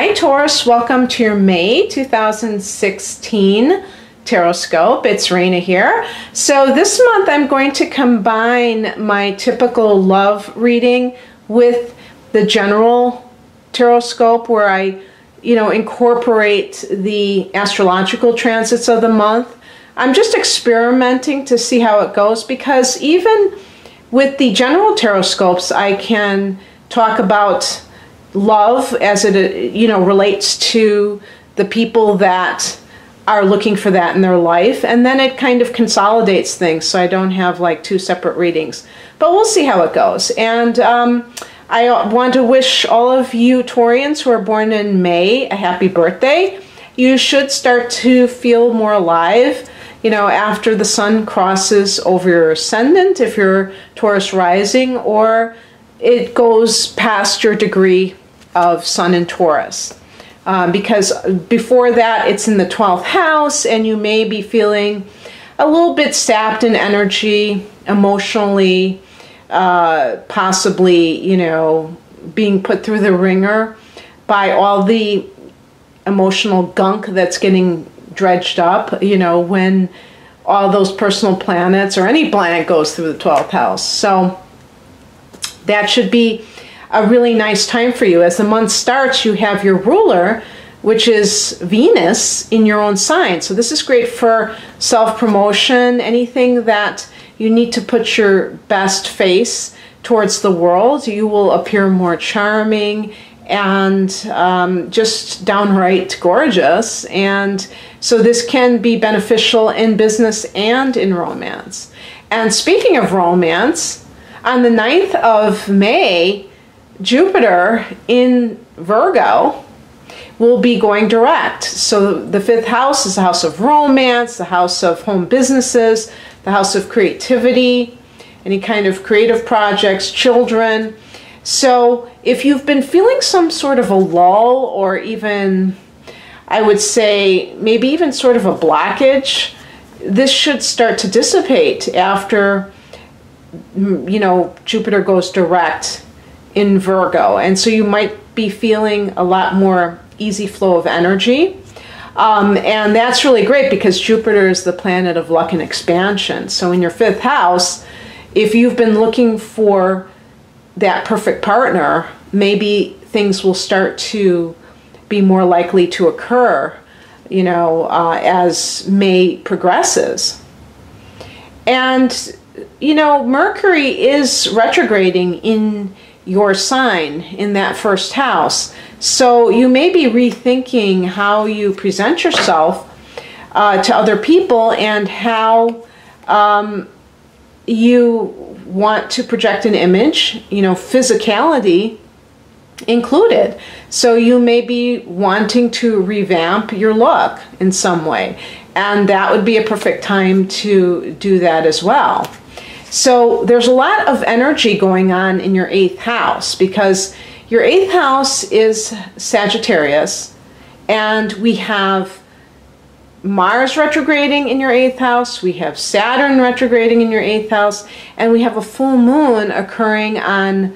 Hi Taurus, welcome to your May 2016 Tarotscope. It's Raina here. So this month I'm going to combine my typical love reading with the general Tarotscope where I, incorporate the astrological transits of the month. I'm just experimenting to see how it goes because even with the general Tarotscopes I can talk about love as it relates to the people that are looking for that in their life, and then it kind of consolidates things so I don't have like two separate readings, but we'll see how it goes. And I want to wish all of you Taurians who are born in May a happy birthday. You should start to feel more alive after the sun crosses over your ascendant if you're Taurus rising, or it goes past your degree of Sun in Taurus. Because before that it's in the 12th house and you may be feeling a little bit sapped in energy, emotionally, possibly, being put through the ringer by all the emotional gunk that's getting dredged up, when all those personal planets or any planet goes through the 12th house. So that should be a really nice time for you. As the month starts, you have your ruler, which is Venus, in your own sign. So this is great for self-promotion, anything that you need to put your best face towards the world. You will appear more charming and just downright gorgeous. And so this can be beneficial in business and in romance. And speaking of romance, on the 9th of May, Jupiter in Virgo will be going direct. So the 5th house is the house of romance, the house of home businesses, the house of creativity, any kind of creative projects, children. So if you've been feeling some sort of a lull, or even, I would say, maybe even sort of a blockage, this should start to dissipate after, Jupiter goes direct in Virgo. And so you might be feeling a lot more easy flow of energy. And that's really great because Jupiter is the planet of luck and expansion. So in your 5th house, if you've been looking for that perfect partner, maybe things will start to be more likely to occur, as May progresses. And, Mercury is retrograding in your sign in that 1st house. So you may be rethinking how you present yourself to other people and how you want to project an image, physicality included. So you may be wanting to revamp your look in some way, and that would be a perfect time to do that as well. So there's a lot of energy going on in your 8th house because your 8th house is Sagittarius, and we have Mars retrograding in your 8th house, we have Saturn retrograding in your 8th house, and we have a full moon occurring on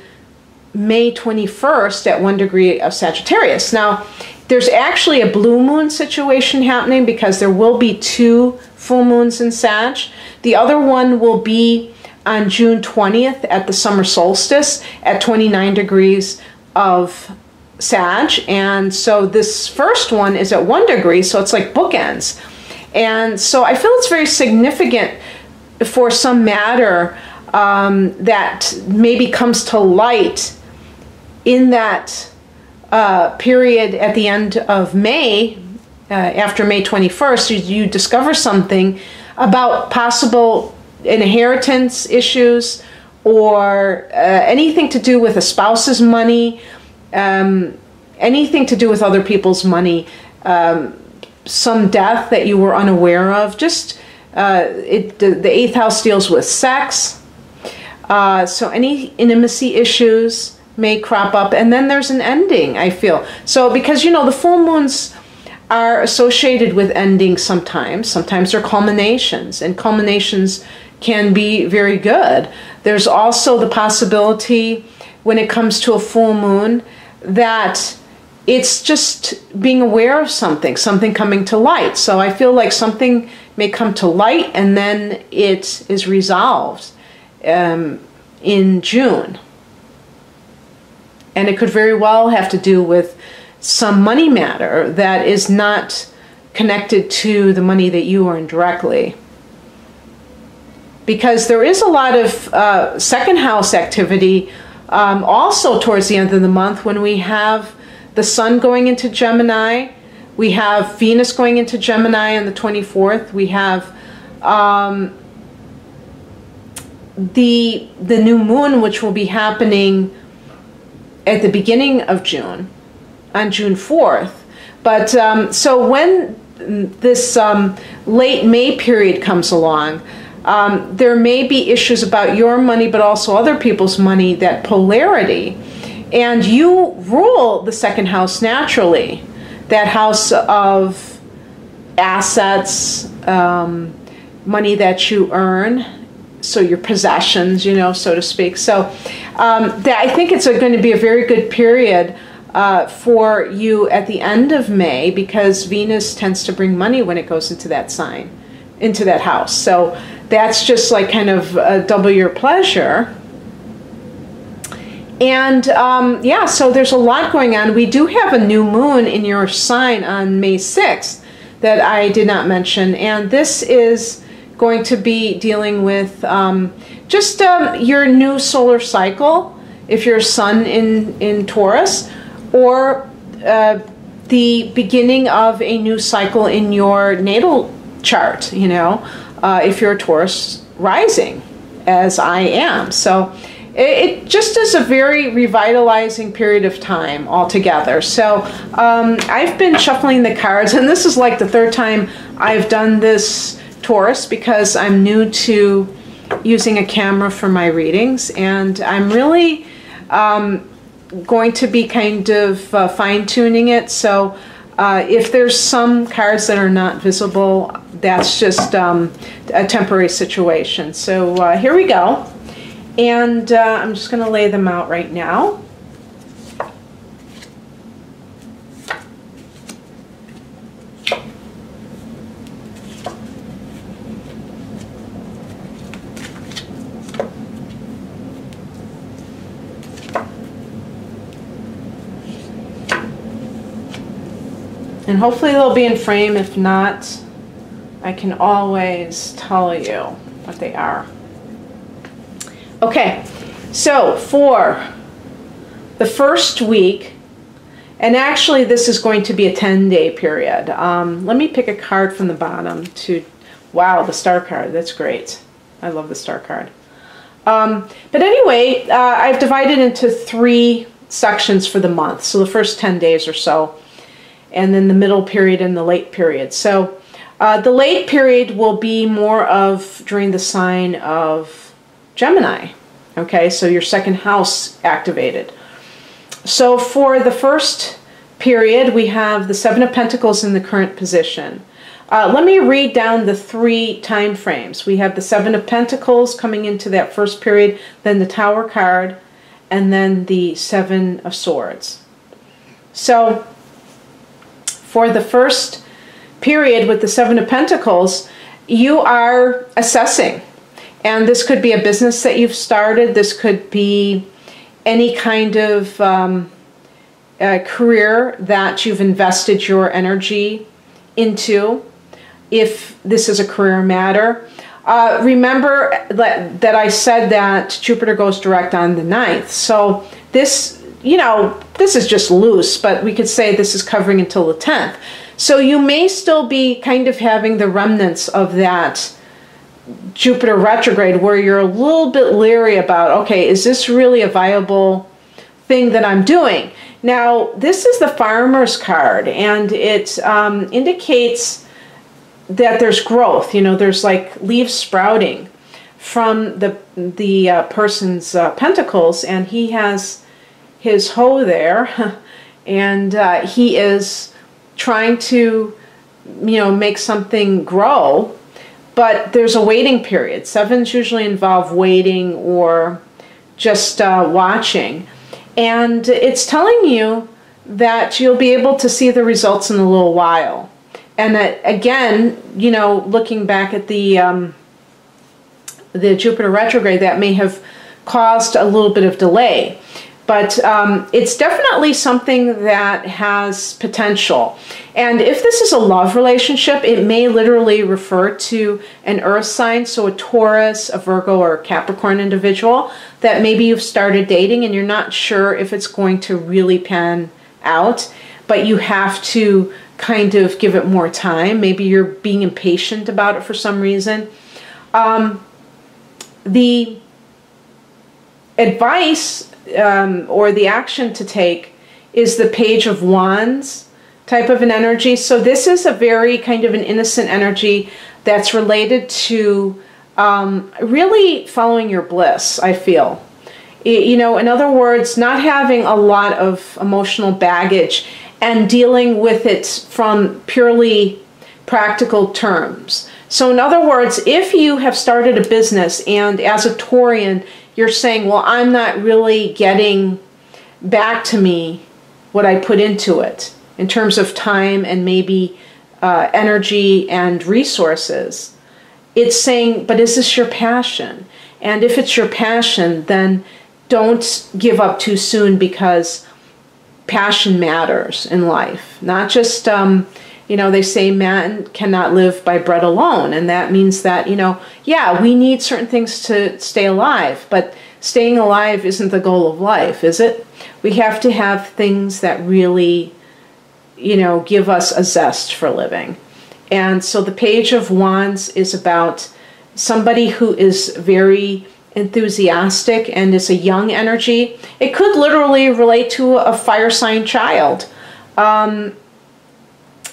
May 21st at 1 degree of Sagittarius. Now, there's actually a blue moon situation happening because there will be 2 full moons in Sag. The other one will be on June 20th at the summer solstice at 29 degrees of Sag. And so this first one is at 1 degree, so it's like bookends. And so I feel it's very significant for some matter that maybe comes to light in that period at the end of May, after May 21st, you discover something about possible inheritance issues or anything to do with a spouse's money, anything to do with other people's money, some death that you were unaware of. Just the 8th house deals with sex, so any intimacy issues may crop up, and then there's an ending, I feel. So because the full moons are associated with endings sometimes they're culminations, and culminations can be very good. There's also the possibility when it comes to a full moon that it's just being aware of something coming to light. So I feel like something may come to light and then it is resolved in June. And it could very well have to do with some money matter that is not connected to the money that you earn directly. Because there is a lot of second house activity also towards the end of the month when we have the Sun going into Gemini, we have Venus going into Gemini on the 24th, we have the new moon, which will be happening at the beginning of June, on June 4th. But so when this late May period comes along, there may be issues about your money, but also other people's money, that polarity. And you rule the second house naturally, that house of assets, money that you earn, so your possessions, you know, so to speak. So I think it's going to be a very good period for you at the end of May, because Venus tends to bring money when it goes into that sign, into that house. So that's just like kind of double your pleasure. And yeah, so there's a lot going on. We do have a new moon in your sign on May 6th that I did not mention. And this is going to be dealing with just your new solar cycle, if you're Sun in Taurus, or the beginning of a new cycle in your natal chart, you know, if you're a Taurus rising, as I am. So it just is a very revitalizing period of time altogether. So I've been shuffling the cards, and this is like the third time I've done this, Taurus, because I'm new to using a camera for my readings, and I'm really going to be kind of fine-tuning it. So if there's some cards that are not visible, that's just a temporary situation. So here we go. And I'm just going to lay them out right now. And hopefully they'll be in frame. If not, I can always tell you what they are. Okay, so for the first week, and actually this is going to be a 10-day period. Let me pick a card from the bottom to, wow, the star card, that's great. I love the star card. But anyway, I've divided into 3 sections for the month. So the first 10 days or so, and then the middle period and the late period. So the late period will be more of during the sign of Gemini. Okay, so your second house activated. So for the first period, we have the Seven of Pentacles in the current position. Let me read down the 3 time frames. We have the Seven of Pentacles coming into that first period, then the Tower card, and then the Seven of Swords. So for the first period with the Seven of Pentacles, you are assessing. And this could be a business that you've started. This could be any kind of career that you've invested your energy into, if this is a career matter. Remember that I said that Jupiter goes direct on the 9th. So this, you know, this is just loose, but we could say this is covering until the 10th. So you may still be kind of having the remnants of that Jupiter retrograde, where you're a little bit leery about, okay, is this really a viable thing that I'm doing? Now, this is the Farmer's card, and it indicates that there's growth. You know, there's like leaves sprouting from the person's pentacles, and he has his hoe there, and he is trying to, you know, make something grow. But there's a waiting period. 7s usually involve waiting or just watching. And it's telling you that you'll be able to see the results in a little while. And that, again, you know, looking back at the Jupiter retrograde, that may have caused a little bit of delay. But it's definitely something that has potential. And if this is a love relationship, it may literally refer to an earth sign, so a Taurus, a Virgo, or a Capricorn individual that maybe you've started dating and you're not sure if it's going to really pan out, but you have to kind of give it more time. Maybe you're being impatient about it for some reason. The advice or the action to take is the Page of Wands type of an energy. So this is a very kind of an innocent energy that's related to really following your bliss, I feel. You know, in other words, not having a lot of emotional baggage and dealing with it from purely practical terms. So in other words, if you have started a business and as a Taurian, you're saying, well, I'm not really getting back to me what I put into it in terms of time and maybe energy and resources. It's saying, but is this your passion? And if it's your passion, then don't give up too soon, because passion matters in life. Not just, you know, they say man cannot live by bread alone. And that means that, you know, yeah, we need certain things to stay alive, but staying alive isn't the goal of life, is it? We have to have things that really, you know, give us a zest for living. And so the Page of Wands is about somebody who is very enthusiastic and is a young energy. It could literally relate to a fire sign child.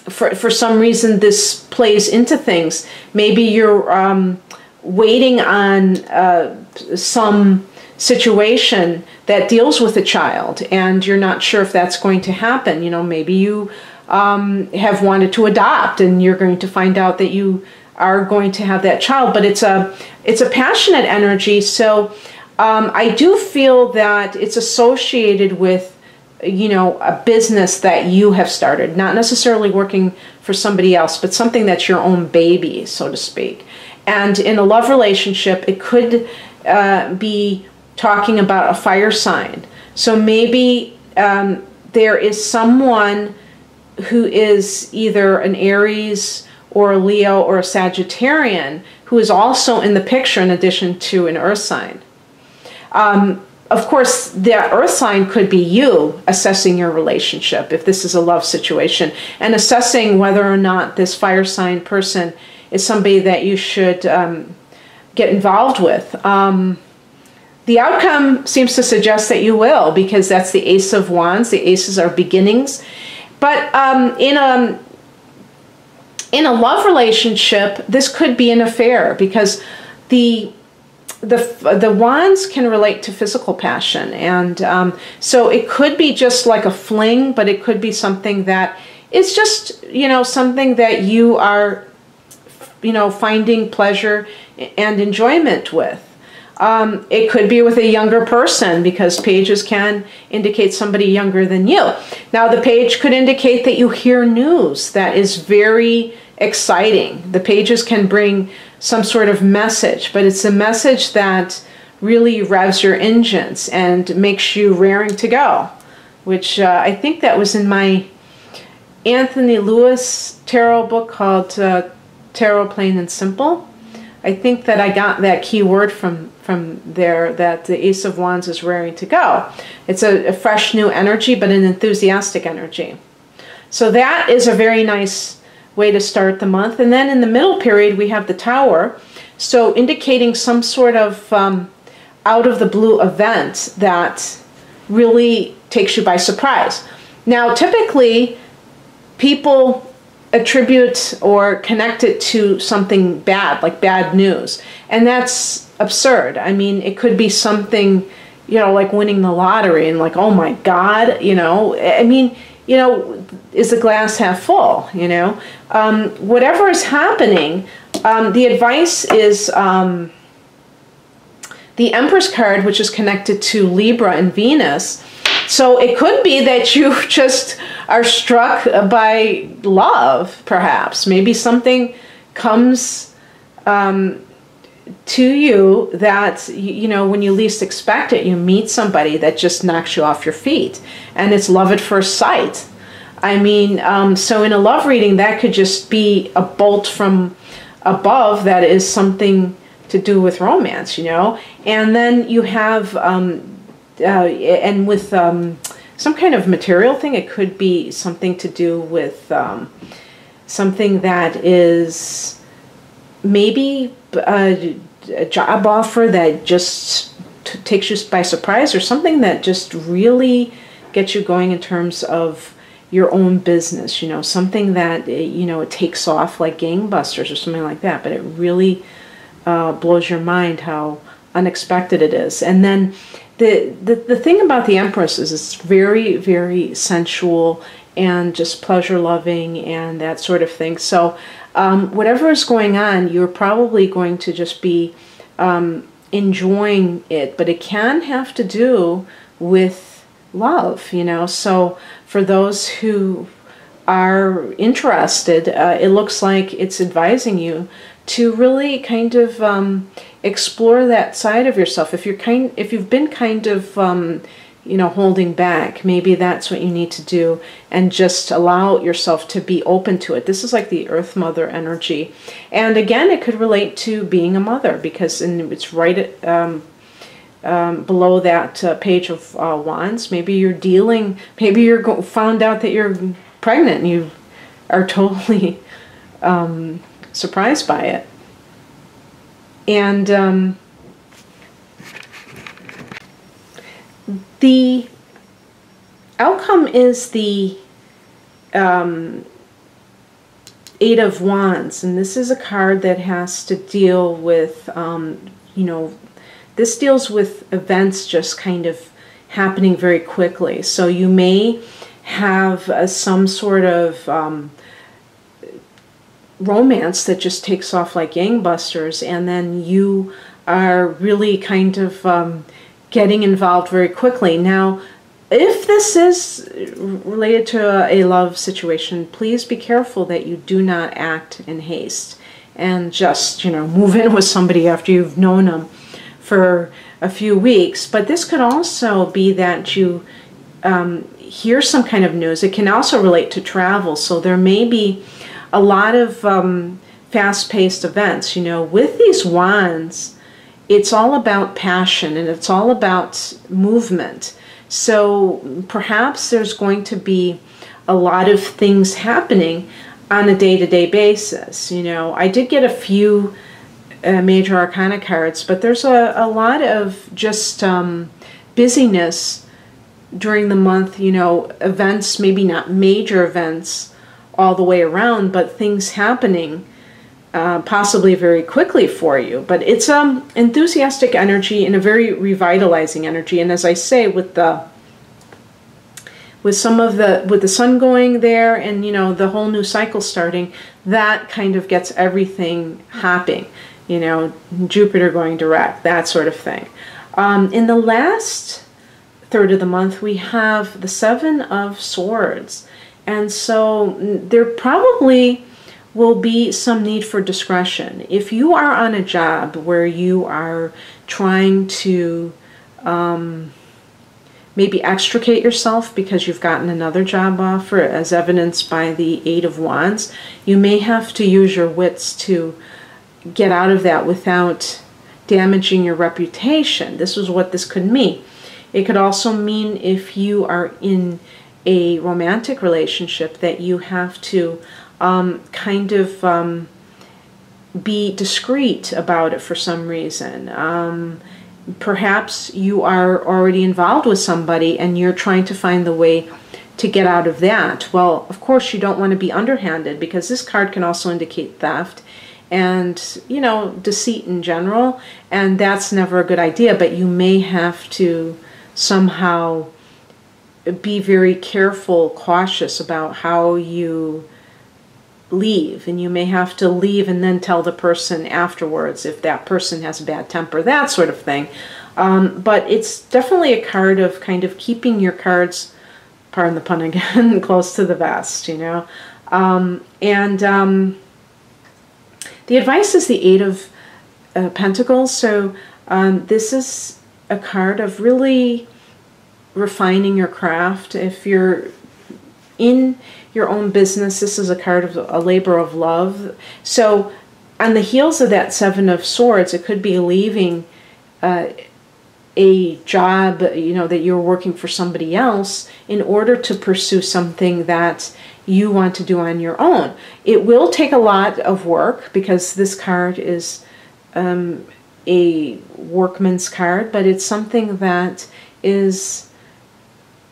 For some reason, this plays into things. Maybe you're waiting on some situation that deals with a child, and you're not sure if that's going to happen. You know, maybe you have wanted to adopt, and you're going to find out that you are going to have that child. But it's a passionate energy. So I do feel that it's associated with, you know, a business that you have started, not necessarily working for somebody else, but something that's your own baby, so to speak. And in a love relationship, it could be talking about a fire sign. So maybe there is someone who is either an Aries or a Leo or a Sagittarian who is also in the picture in addition to an earth sign. Of course, the earth sign could be you assessing your relationship, if this is a love situation, and assessing whether or not this fire sign person is somebody that you should get involved with. The outcome seems to suggest that you will, because that's the Ace of Wands. The aces are beginnings. But in a love relationship, this could be an affair, because the wands can relate to physical passion, and so it could be just like a fling, but it could be something that is just, you know, something that you are, you know, finding pleasure and enjoyment with. It could be with a younger person, because pages can indicate somebody younger than you. Now, the page could indicate that you hear news that is very exciting. The pages can bring some sort of message, but it's a message that really revs your engines and makes you raring to go, which I think that was in my Anthony Lewis tarot book called Tarot Plain and Simple. I think that I got that key word from there, that the Ace of Wands is raring to go. It's a fresh new energy, but an enthusiastic energy. So that is a very nice way to start the month. And then in the middle period, we have the Tower, so indicating some sort of out of the blue event that really takes you by surprise. Now, typically, people attribute or connect it to something bad, like bad news. And that's absurd. I mean, it could be something, you know, like winning the lottery and like, oh my God, you know, I mean, you know, is the glass half full, you know? Whatever is happening, the advice is the Empress card, which is connected to Libra and Venus. So it could be that you just are struck by love, perhaps. Maybe something comes to you that, you know, when you least expect it, you meet somebody that just knocks you off your feet. And it's love at first sight. I mean, so in a love reading, that could just be a bolt from above that is something to do with romance, you know. And then you have, and with some kind of material thing, it could be something to do with something that is maybe a job offer that just takes you by surprise, or something that just really gets you going in terms of your own business, you know, something that, you know, it takes off like gangbusters or something like that, but it really blows your mind how unexpected it is. And then the thing about the Empress is it's very, very sensual and just pleasure loving and that sort of thing. So whatever is going on, you're probably going to just be enjoying it, but it can have to do with love, you know. So for those who are interested, it looks like it's advising you to really kind of explore that side of yourself. If you've been kind of you know, holding back, maybe that's what you need to do, and just allow yourself to be open to it. This is like the Earth Mother energy, and again, it could relate to being a mother, because it's right at below that page of Wands. Maybe you're dealing, maybe you're found out that you're pregnant and you are totally surprised by it. And the outcome is the Eight of Wands, and this is a card that has to deal with, you know, this deals with events just kind of happening very quickly. So you may have some sort of romance that just takes off like gangbusters, and then you are really kind of getting involved very quickly. Now, if this is related to a love situation, please be careful that you do not act in haste and just, you know, move in with somebody after you've known them for a few weeks. But this could also be that you hear some kind of news. It can also relate to travel. So there may be a lot of fast-paced events. You know, with these wands, it's all about passion and it's all about movement. So perhaps there's going to be a lot of things happening on a day-to-day basis. You know, I did get a few major arcana cards, but there's a lot of just busyness during the month, you know, events, maybe not major events all the way around, but things happening possibly very quickly for you. But it's enthusiastic energy and a very revitalizing energy. And as I say, with the sun going there and, you know, the whole new cycle starting, that kind of gets everything hopping. You know, Jupiter going direct, that sort of thing. In the last third of the month, we have the Seven of Swords. And so there probably will be some need for discretion. If you are on a job where you are trying to maybe extricate yourself because you've gotten another job offer, as evidenced by the Eight of Wands, you may have to use your wits to get out of that without damaging your reputation. This is what this could mean. It could also mean if you are in a romantic relationship that you have to kind of be discreet about it for some reason. Perhaps you are already involved with somebody and you're trying to find the way to get out of that. Well, of course you don't want to be underhanded, because this card can also indicate theft and, you know, deceit in general, and that's never a good idea. But you may have to somehow be very careful, cautious about how you leave, and you may have to leave and then tell the person afterwards if that person has a bad temper, that sort of thing. But it's definitely a card of kind of keeping your cards, pardon the pun again, close to the vest, you know. The advice is the Eight of Pentacles. So this is a card of really refining your craft. If you're in your own business, this is a card of a labor of love. So on the heels of that Seven of Swords, it could be leaving a job, you know, that you're working for somebody else in order to pursue something that you want to do on your own. It will take a lot of work because this card is a workman's card, but it's something that is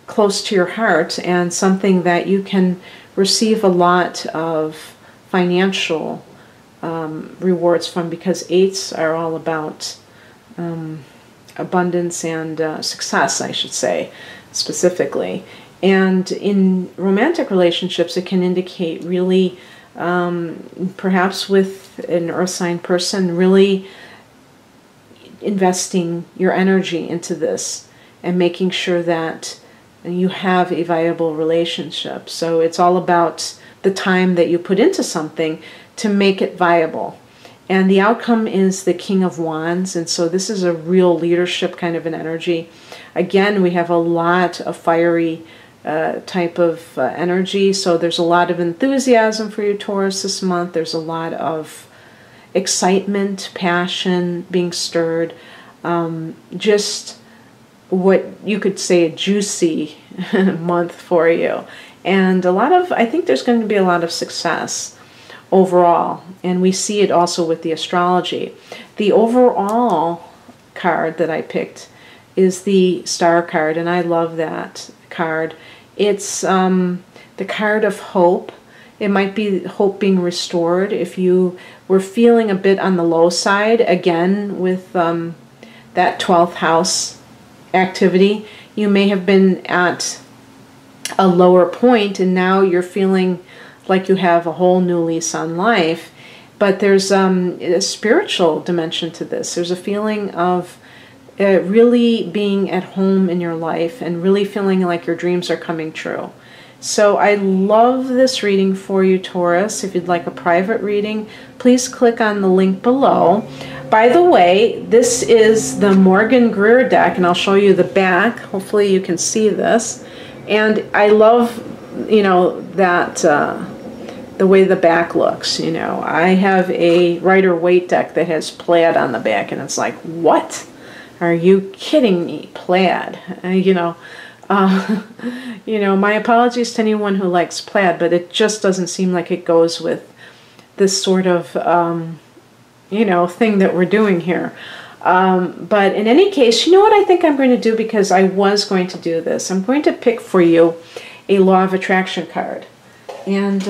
close to your heart and something that you can receive a lot of financial rewards from, because eights are all about abundance and success, I should say, specifically. And in romantic relationships, it can indicate really, perhaps with an earth sign person, really investing your energy into this and making sure that you have a viable relationship. So it's all about the time that you put into something to make it viable. And the outcome is the King of Wands, and so this is a real leadership kind of an energy. Again, we have a lot of fiery type of energy, so there's a lot of enthusiasm for you, Taurus, this month. There's a lot of excitement, passion being stirred, just what you could say a juicy month for you. And a lot of, I think there's going to be a lot of success overall, and we see it also with the astrology. The overall card that I picked is the Star card, and I love that card. It's the card of hope. It might be hope being restored if you were feeling a bit on the low side, again with that 12th house activity. You may have been at a lower point and now you're feeling like you have a whole new lease on life, but there's a spiritual dimension to this. There's a feeling of really being at home in your life and really feeling like your dreams are coming true. So I love this reading for you, Taurus. If you'd like a private reading, please click on the link below. By the way, this is the Morgan Greer deck, and I'll show you the back. Hopefully you can see this. And I love, you know, that the way the back looks. You know, I have a Rider-Waite deck that has plaid on the back, and it's like, what? Are you kidding me? Plaid? You know, my apologies to anyone who likes plaid, but it just doesn't seem like it goes with this sort of, thing that we're doing here. But in any case, you know what I think I'm going to do, because I was going to do this. I'm going to pick for you a Law of Attraction card. And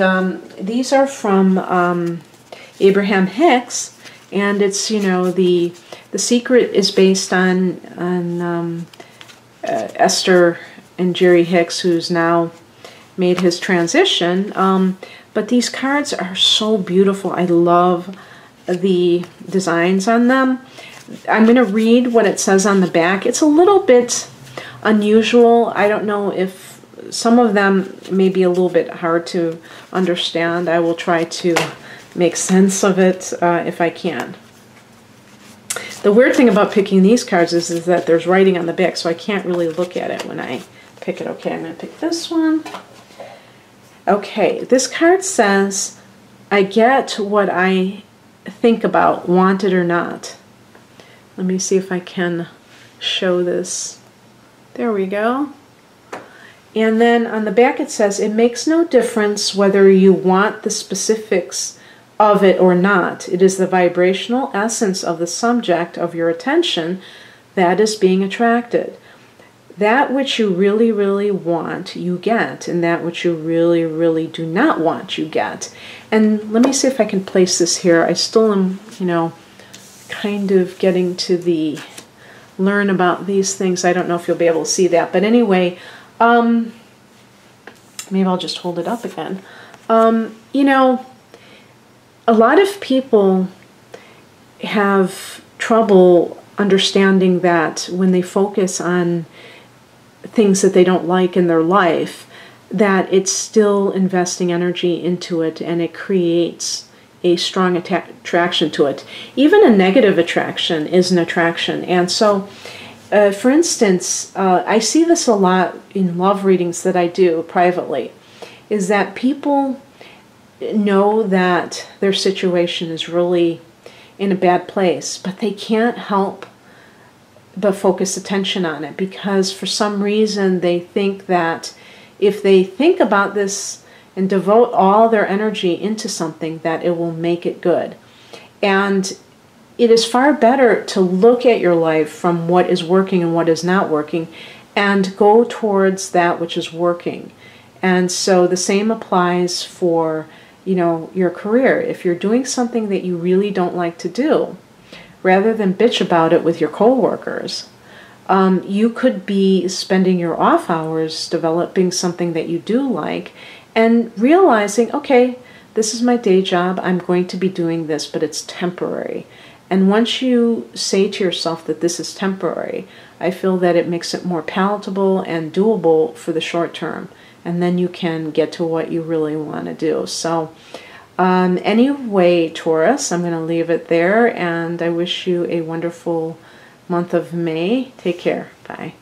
these are from Abraham Hicks, and it's, you know, the secret is based on Esther and Jerry Hicks, who's now made his transition. But these cards are so beautiful. I love the designs on them. I'm going to read what it says on the back. It's a little bit unusual. I don't know if some of them may be a little bit hard to understand. I will try to make sense of it if I can. The weird thing about picking these cards is that there's writing on the back, so I can't really look at it when I pick it. Okay, I'm going to pick this one. Okay, this card says, I get what I think about, want it or not. Let me see if I can show this. There we go. And then on the back it says, it makes no difference whether you want the specifics of it or not. It is the vibrational essence of the subject of your attention that is being attracted. That which you really, really want, you get, and that which you really, really do not want, you get. And let me see if I can place this here. I still am, kind of getting to learn about these things. I don't know if you'll be able to see that. But anyway, maybe I'll just hold it up again. A lot of people have trouble understanding that when they focus on things that they don't like in their life, that it's still investing energy into it, and it creates a strong attraction to it. Even a negative attraction is an attraction. And so, for instance, I see this a lot in love readings that I do privately, is that people know that their situation is really in a bad place, but they can't help but focus attention on it, because for some reason they think that if they think about this and devote all their energy into something, that it will make it good. And it is far better to look at your life from what is working and what is not working, and go towards that which is working. And so the same applies for, your career. If you're doing something that you really don't like to do, rather than bitch about it with your coworkers, you could be spending your off hours developing something that you do like, and realizing, okay, this is my day job, I'm going to be doing this, but it's temporary. And once you say to yourself that this is temporary, I feel that it makes it more palatable and doable for the short term. And then you can get to what you really want to do. So anyway, Taurus, I'm going to leave it there, and I wish you a wonderful month of May. Take care. Bye.